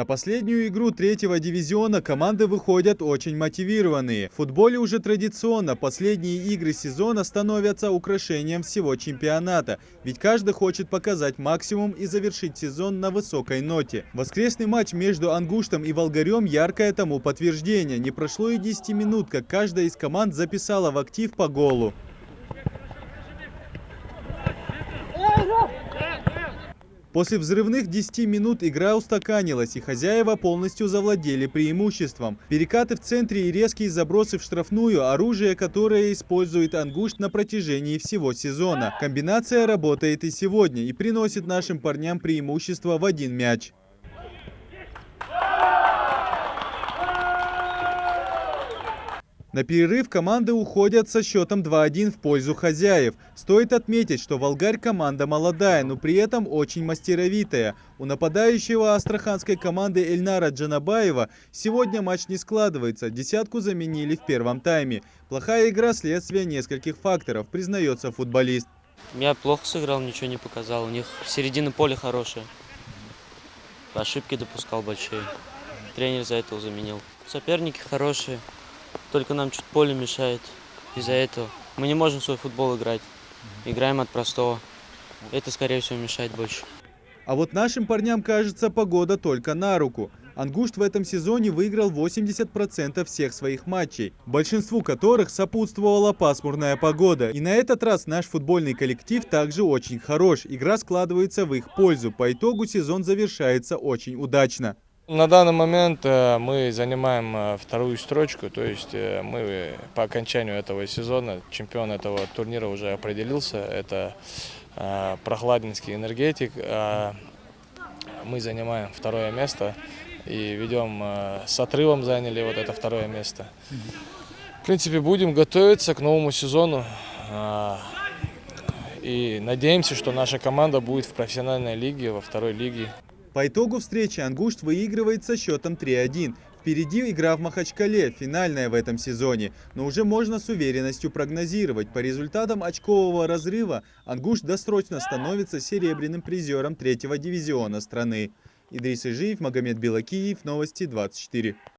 На последнюю игру третьего дивизиона команды выходят очень мотивированные. В футболе уже традиционно последние игры сезона становятся украшением всего чемпионата. Ведь каждый хочет показать максимум и завершить сезон на высокой ноте. Воскресный матч между Ангуштом и Волгарем – яркое тому подтверждение. Не прошло и 10 минут, как каждая из команд записала в актив по голу. После взрывных 10 минут игра устаканилась, и хозяева полностью завладели преимуществом. Перекаты в центре и резкие забросы в штрафную – оружие, которое использует Ангушт на протяжении всего сезона. Комбинация работает и сегодня и приносит нашим парням преимущество в 1 мяч. На перерыв команды уходят со счетом 2-1 в пользу хозяев. Стоит отметить, что Волгарь команда молодая, но при этом очень мастеровитая. У нападающего астраханской команды Эльнара Джанабаева сегодня матч не складывается. Десятку заменили в первом тайме. Плохая игра – следствие нескольких факторов, признается футболист. Я плохо сыграл, ничего не показал. У них середина поля хорошая. Ошибки допускал большие. Тренер за это заменил. Соперники хорошие. Только нам чуть поле мешает из-за этого. Мы не можем свой футбол играть. Играем от простого. Это, скорее всего, мешает больше. А вот нашим парням, кажется, погода только на руку. Ангушт в этом сезоне выиграл 80% всех своих матчей, большинству которых сопутствовала пасмурная погода. И на этот раз наш футбольный коллектив также очень хорош. Игра складывается в их пользу. По итогу сезон завершается очень удачно. На данный момент мы занимаем вторую строчку, то есть мы по окончанию этого сезона, чемпион этого турнира уже определился, это Прохладинский Энергетик. Мы занимаем второе место и ведем с отрывом, заняли вот это второе место. В принципе, будем готовиться к новому сезону и надеемся, что наша команда будет в профессиональной лиге, во второй лиге. По итогу встречи Ангушт выигрывает со счетом 3-1. Впереди игра в Махачкале, финальная в этом сезоне. Но уже можно с уверенностью прогнозировать. По результатам очкового разрыва Ангушт досрочно становится серебряным призером третьего дивизиона страны. Идрис Ижиев, Магомед Белакиев, Новости 24.